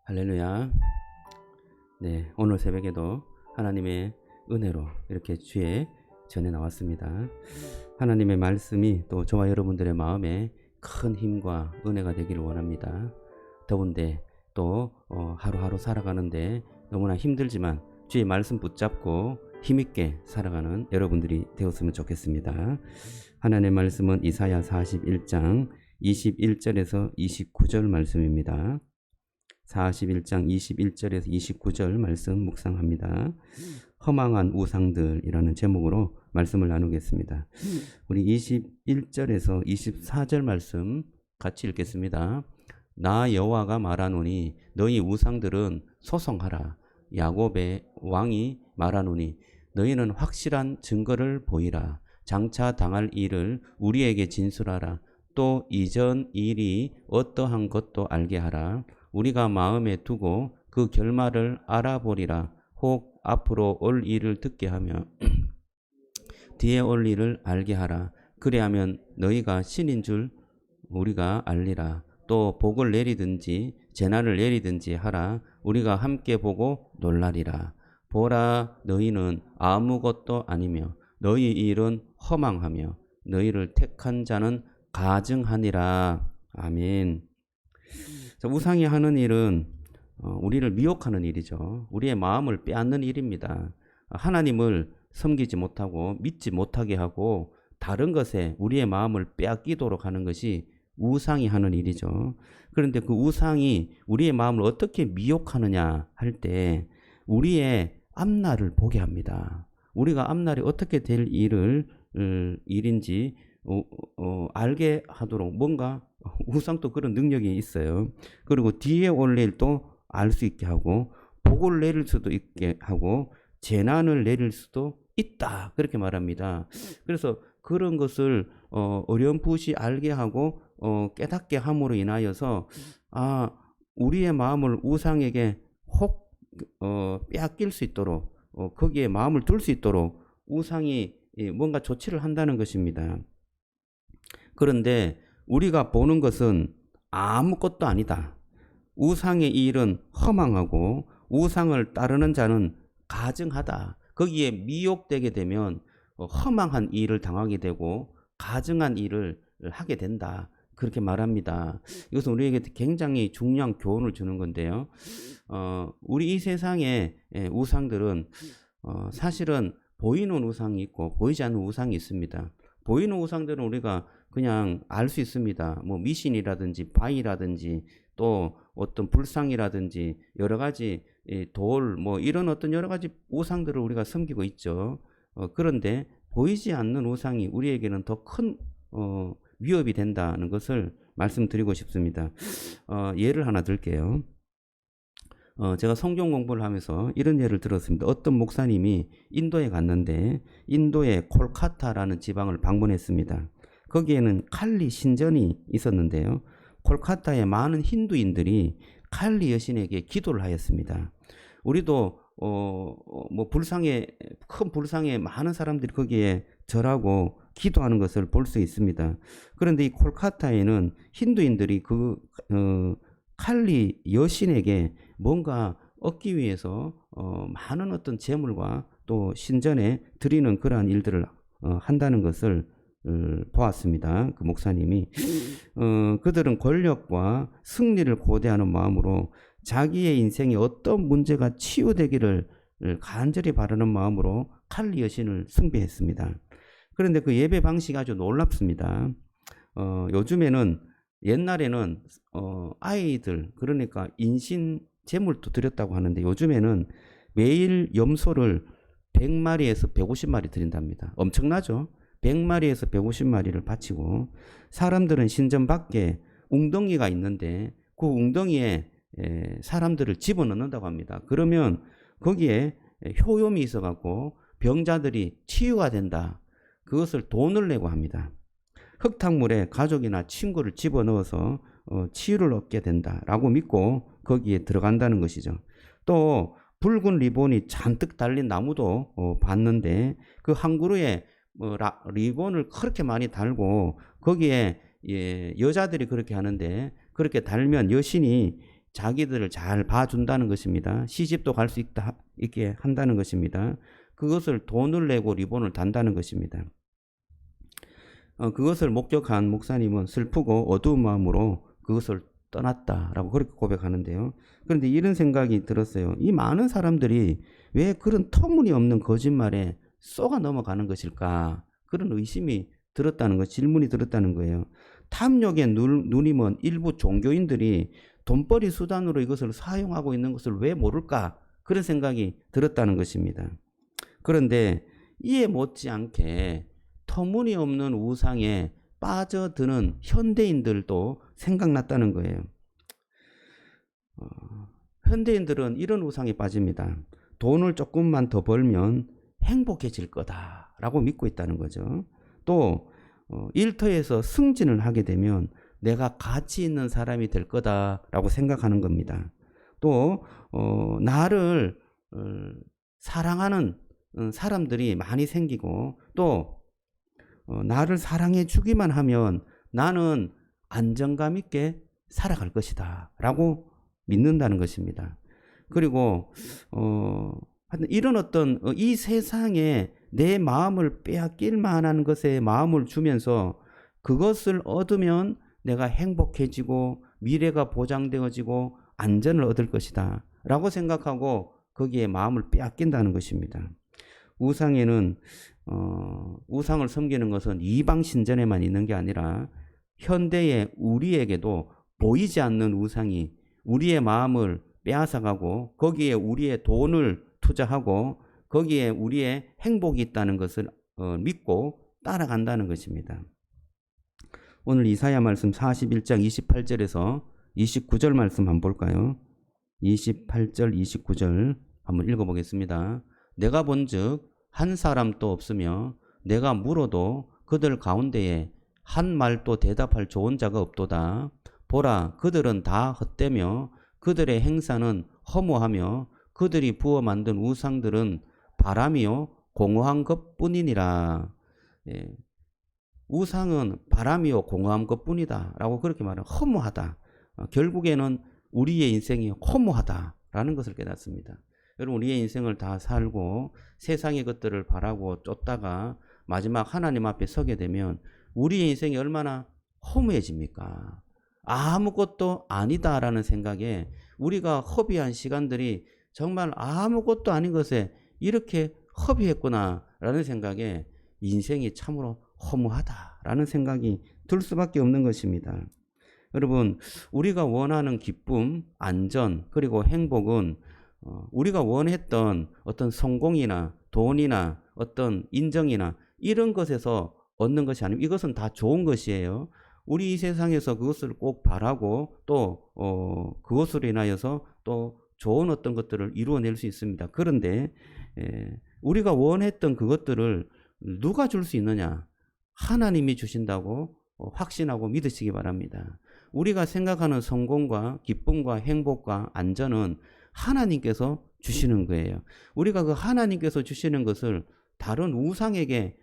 할렐루야. 네, 오늘 새벽에도 하나님의 은혜로 이렇게 주에 전해 나왔습니다. 하나님의 말씀이 또 저와 여러분들의 마음에 큰 힘과 은혜가 되기를 원합니다. 더운데 또 하루하루 살아가는데 너무나 힘들지만 주의 말씀 붙잡고 힘있게 살아가는 여러분들이 되었으면 좋겠습니다. 하나님의 말씀은 이사야 41장 21절에서 29절 말씀입니다. 41장 21절에서 29절 말씀 묵상합니다. 허망한 우상들이라는 제목으로 말씀을 나누겠습니다. 우리 21절에서 24절 말씀 같이 읽겠습니다. 나 여호와가 말하노니 너희 우상들은 소송하라. 야곱의 왕이 말하노니 너희는 확실한 증거를 보이라. 장차 당할 일을 우리에게 진술하라. 또 이전 일이 어떠한 것도 알게 하라. 우리가 마음에 두고 그 결말을 알아보리라. 혹 앞으로 올 일을 듣게 하며 뒤에 올 일을 알게 하라. 그리하면 너희가 신인 줄 우리가 알리라. 또 복을 내리든지 재난을 내리든지 하라. 우리가 함께 보고 놀라리라. 보라, 너희는 아무것도 아니며 너희 일은 허망하며 너희를 택한 자는 가증하니라. 아멘. 우상이 하는 일은 우리를 미혹하는 일이죠. 우리의 마음을 빼앗는 일입니다. 하나님을 섬기지 못하고 믿지 못하게 하고 다른 것에 우리의 마음을 빼앗기도록 하는 것이 우상이 하는 일이죠. 그런데 그 우상이 우리의 마음을 어떻게 미혹하느냐 할 때 우리의 앞날을 보게 합니다. 우리가 앞날이 어떻게 될 일인지 알게 하도록 뭔가 우상도 그런 능력이 있어요. 그리고 뒤에 올 일도 알 수 있게 하고 복을 내릴 수도 있게 하고 재난을 내릴 수도 있다. 그렇게 말합니다. 그래서 그런 것을 어렴풋이 알게 하고 깨닫게 함으로 인하여서 우리의 마음을 우상에게 혹 빼앗길 수 있도록 거기에 마음을 둘 수 있도록 우상이 뭔가 조치를 한다는 것입니다. 그런데 우리가 보는 것은 아무것도 아니다. 우상의 일은 허망하고 우상을 따르는 자는 가증하다. 거기에 미혹되게 되면 허망한 일을 당하게 되고 가증한 일을 하게 된다. 그렇게 말합니다. 이것은 우리에게 굉장히 중요한 교훈을 주는 건데요. 우리 이 세상의 우상들은 사실은 보이는 우상이 있고 보이지 않는 우상이 있습니다. 보이는 우상들은 우리가 그냥 알 수 있습니다. 뭐 미신이라든지 바위라든지 또 어떤 불상이라든지 여러 가지 돌 뭐 이런 어떤 여러 가지 우상들을 우리가 섬기고 있죠. 그런데 보이지 않는 우상이 우리에게는 더 큰 위협이 된다는 것을 말씀드리고 싶습니다. 예를 하나 들게요. 제가 성경 공부를 하면서 이런 예를 들었습니다. 어떤 목사님이 인도에 갔는데 인도의 콜카타라는 지방을 방문했습니다. 거기에는 칼리 신전이 있었는데요. 콜카타의 많은 힌두인들이 칼리 여신에게 기도를 하였습니다. 우리도 뭐 큰 불상에 많은 사람들이 거기에 절하고 기도하는 것을 볼 수 있습니다. 그런데 이 콜카타에는 힌두인들이 그 칼리 여신에게 뭔가 얻기 위해서 많은 어떤 재물과 또 신전에 드리는 그러한 일들을 한다는 것을 보았습니다. 그 목사님이 그들은 권력과 승리를 고대하는 마음으로 자기의 인생에 어떤 문제가 치유되기를 간절히 바라는 마음으로 칼리 여신을 숭배했습니다. 그런데 그 예배 방식이 아주 놀랍습니다. 요즘에는 옛날에는 아이들 그러니까 인신 제물도 드렸다고 하는데 요즘에는 매일 염소를 100마리에서 150마리 드린답니다. 엄청나죠? 100마리에서 150마리를 바치고 사람들은 신전 밖에 웅덩이가 있는데 그 웅덩이에 사람들을 집어넣는다고 합니다. 그러면 거기에 효염이 있어갖고 병자들이 치유가 된다. 그것을 돈을 내고 합니다. 흙탕물에 가족이나 친구를 집어넣어서 치유를 얻게 된다라고 믿고 거기에 들어간다는 것이죠. 또 붉은 리본이 잔뜩 달린 나무도 봤는데 그 한 그루에 리본을 그렇게 많이 달고 거기에 여자들이 그렇게 하는데 그렇게 달면 여신이 자기들을 잘 봐준다는 것입니다. 시집도 갈 수 있게 한다는 것입니다. 그것을 돈을 내고 리본을 단다는 것입니다. 그것을 목격한 목사님은 슬프고 어두운 마음으로 그것을 떠났다라고 그렇게 고백하는데요. 그런데 이런 생각이 들었어요. 이 많은 사람들이 왜 그런 터무니없는 거짓말에 쏘가 넘어가는 것일까? 그런 의심이 들었다는 것, 질문이 들었다는 거예요. 탐욕에 눈이 먼 일부 종교인들이 돈벌이 수단으로 이것을 사용하고 있는 것을 왜 모를까? 그런 생각이 들었다는 것입니다. 그런데 이에 못지않게 터무니없는 우상에 빠져드는 현대인들도 생각났다는 거예요. 현대인들은 이런 우상에 빠집니다. 돈을 조금만 더 벌면 행복해질 거다라고 믿고 있다는 거죠. 또 일터에서 승진을 하게 되면 내가 가치 있는 사람이 될 거다라고 생각하는 겁니다. 또 나를 사랑하는 사람들이 많이 생기고 또 나를 사랑해 주기만 하면 나는 안정감 있게 살아갈 것이다 라고 믿는다는 것입니다. 그리고 이런 어떤 이 세상에 내 마음을 빼앗길 만한 것에 마음을 주면서 그것을 얻으면 내가 행복해지고 미래가 보장되어지고 안전을 얻을 것이다 라고 생각하고 거기에 마음을 빼앗긴다는 것입니다. 우상에는 우상을 섬기는 것은 이방 신전에만 있는 게 아니라 현대의 우리에게도 보이지 않는 우상이 우리의 마음을 빼앗아가고 거기에 우리의 돈을 투자하고 거기에 우리의 행복이 있다는 것을 믿고 따라간다는 것입니다. 오늘 이사야 말씀 41장 28절에서 29절 말씀 한번 볼까요? 28절 29절 한번 읽어보겠습니다. 내가 본즉 한 사람도 없으며 내가 물어도 그들 가운데에 한 말도 대답할 좋은 자가 없도다. 보라, 그들은 다 헛되며 그들의 행사는 허무하며 그들이 부어 만든 우상들은 바람이요 공허한 것뿐이니라. 예. 우상은 바람이요 공허한 것뿐이다 라고 그렇게 말해요. 허무하다. 결국에는 우리의 인생이 허무하다라는 것을 깨닫습니다. 여러분, 우리의 인생을 다 살고 세상의 것들을 바라고 쫓다가 마지막 하나님 앞에 서게 되면 우리의 인생이 얼마나 허무해집니까? 아무것도 아니다라는 생각에 우리가 허비한 시간들이 정말 아무것도 아닌 것에 이렇게 허비했구나라는 생각에 인생이 참으로 허무하다라는 생각이 들 수밖에 없는 것입니다. 여러분, 우리가 원하는 기쁨, 안전, 그리고 행복은 우리가 원했던 어떤 성공이나 돈이나 어떤 인정이나 이런 것에서 얻는 것이 아니고 이것은 다 좋은 것이에요. 우리 이 세상에서 그것을 꼭 바라고 또 그것으로 인하여서 또 좋은 어떤 것들을 이루어낼 수 있습니다. 그런데 우리가 원했던 그것들을 누가 줄 수 있느냐? 하나님이 주신다고 확신하고 믿으시기 바랍니다. 우리가 생각하는 성공과 기쁨과 행복과 안전은 하나님께서 주시는 거예요. 우리가 그 하나님께서 주시는 것을 다른 우상에게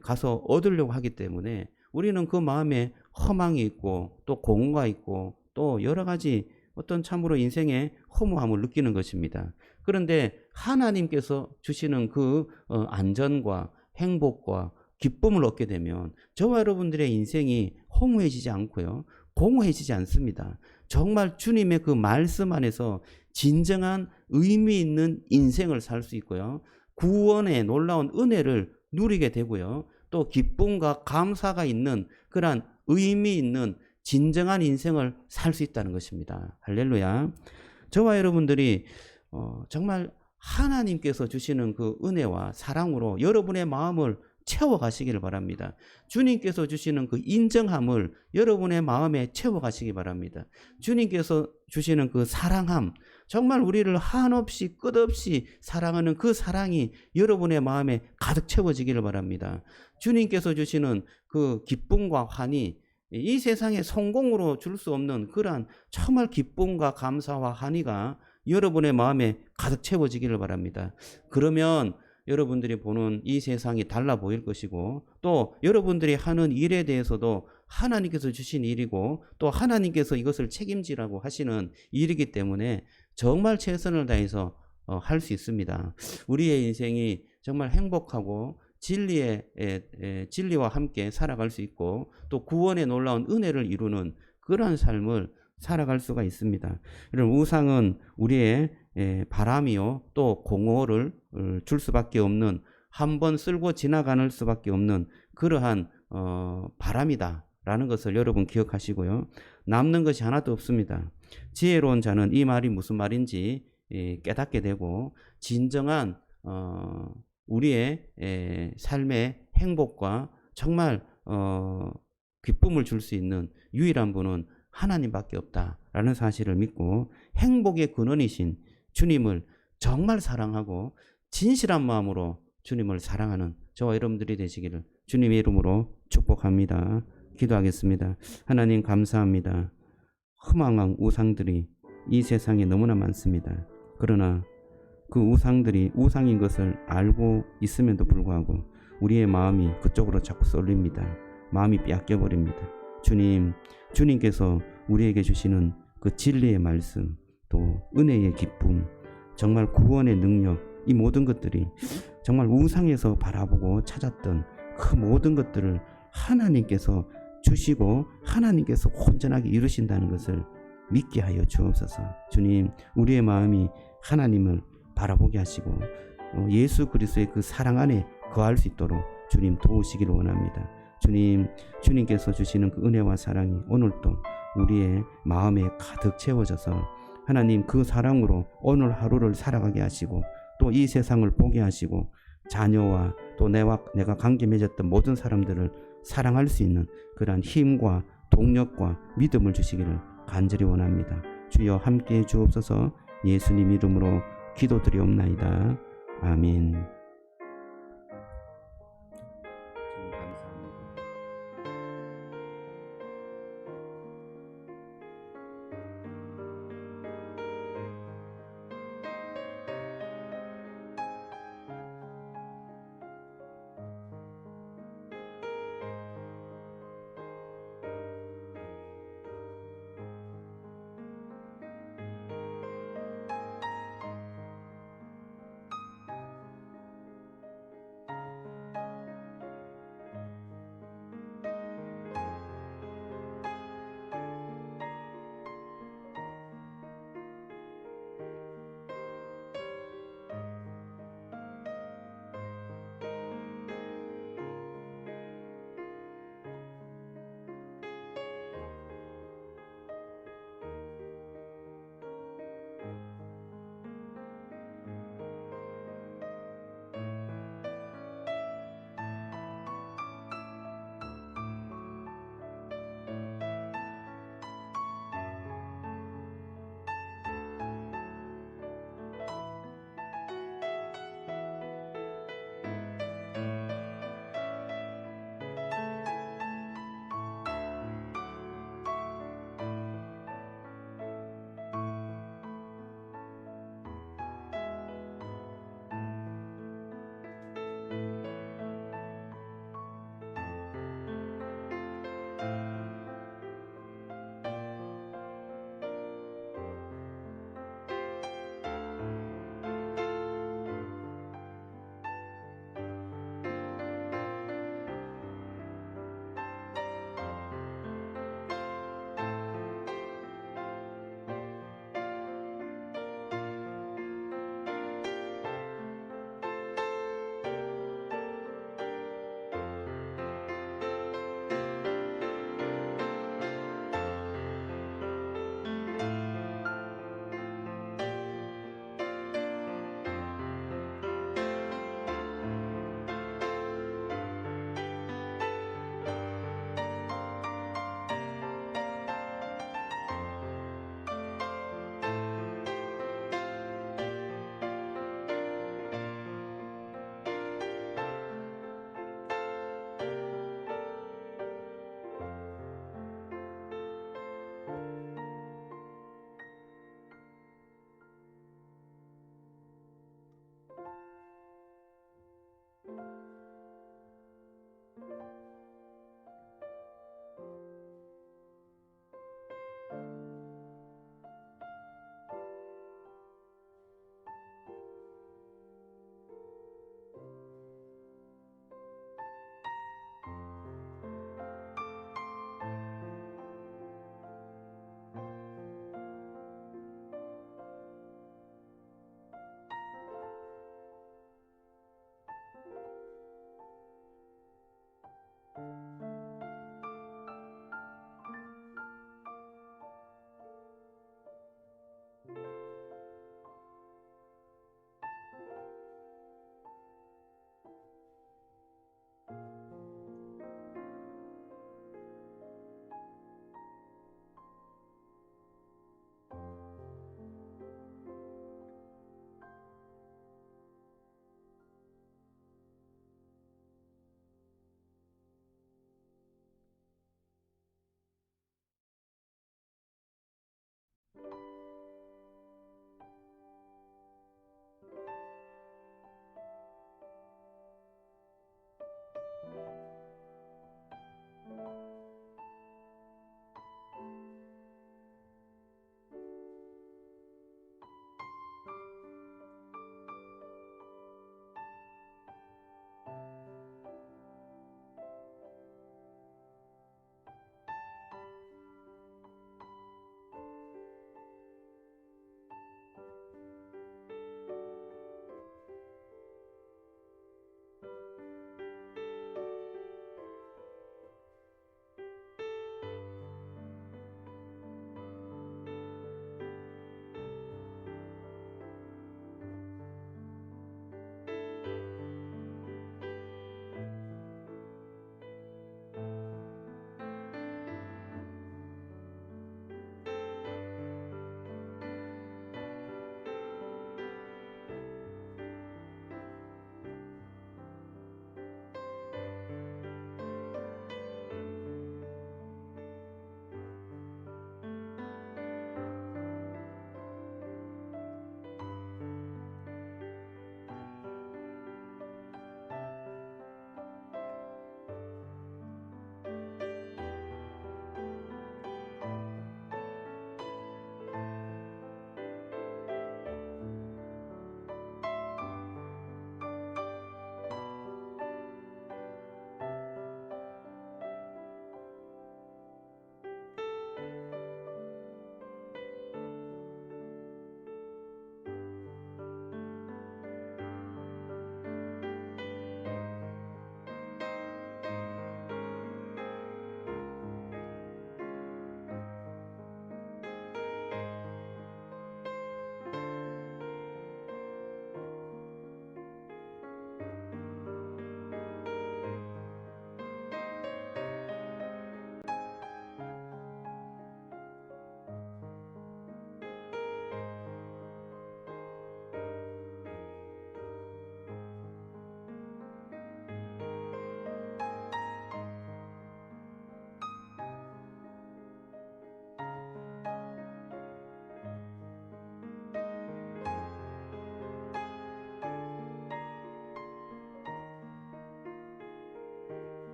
가서 얻으려고 하기 때문에 우리는 그 마음에 허망이 있고 또 공허가 있고 또 여러 가지 어떤 참으로 인생의 허무함을 느끼는 것입니다. 그런데 하나님께서 주시는 그 안전과 행복과 기쁨을 얻게 되면 저와 여러분들의 인생이 허무해지지 않고요. 공허해지지 않습니다. 정말 주님의 그 말씀 안에서 진정한 의미 있는 인생을 살 수 있고요. 구원의 놀라운 은혜를 누리게 되고요. 또 기쁨과 감사가 있는 그러한 의미 있는 진정한 인생을 살 수 있다는 것입니다. 할렐루야. 저와 여러분들이 정말 하나님께서 주시는 그 은혜와 사랑으로 여러분의 마음을 채워가시기를 바랍니다. 주님께서 주시는 그 인정함을 여러분의 마음에 채워가시기 바랍니다. 주님께서 주시는 그 사랑함, 정말 우리를 한없이 끝없이 사랑하는 그 사랑이 여러분의 마음에 가득 채워지기를 바랍니다. 주님께서 주시는 그 기쁨과 환희, 이 세상에 성공으로 줄 수 없는 그러한 정말 기쁨과 감사와 환희가 여러분의 마음에 가득 채워지기를 바랍니다. 그러면 여러분들이 보는 이 세상이 달라 보일 것이고 또 여러분들이 하는 일에 대해서도 하나님께서 주신 일이고 또 하나님께서 이것을 책임지라고 하시는 일이기 때문에 정말 최선을 다해서 할 수 있습니다. 우리의 인생이 정말 행복하고 진리와 함께 살아갈 수 있고 또 구원의 놀라운 은혜를 이루는 그러한 삶을 살아갈 수가 있습니다. 이런 우상은 우리의 바람이요 또 공허를 줄 수밖에 없는, 한번 쓸고 지나가는 수밖에 없는 그러한 바람이다라는 것을 여러분 기억하시고요. 남는 것이 하나도 없습니다. 지혜로운 자는 이 말이 무슨 말인지 깨닫게 되고 진정한 우리의 삶의 행복과 정말 기쁨을 줄 수 있는 유일한 분은 하나님밖에 없다라는 사실을 믿고 행복의 근원이신 주님을 정말 사랑하고 진실한 마음으로 주님을 사랑하는 저와 여러분들이 되시기를 주님의 이름으로 축복합니다. 기도하겠습니다. 하나님 감사합니다. 허망한 우상들이 이 세상에 너무나 많습니다. 그러나 그 우상들이 우상인 것을 알고 있음에도 불구하고 우리의 마음이 그쪽으로 자꾸 쏠립니다. 마음이 빼앗겨버립니다. 주님께서 우리에게 주시는 그 진리의 말씀, 또 은혜의 기쁨, 정말 구원의 능력, 이 모든 것들이 정말 우상에서 바라보고 찾았던 그 모든 것들을 하나님께서 주시고 하나님께서 온전하게 이루신다는 것을 믿게 하여 주옵소서. 주님, 우리의 마음이 하나님을 바라보게 하시고 예수 그리스도의 그 사랑 안에 거할 수 있도록 주님 도우시기를 원합니다. 주님께서 주시는 그 은혜와 사랑이 오늘도 우리의 마음에 가득 채워져서 하나님 그 사랑으로 오늘 하루를 살아가게 하시고 또 이 세상을 보게 하시고 자녀와 또 내가 관계 맺었던 모든 사람들을 사랑할 수 있는 그러한 힘과 동력과 믿음을 주시기를 간절히 원합니다. 주여 함께해 주옵소서. 예수님 이름으로 기도드리옵나이다. 아멘.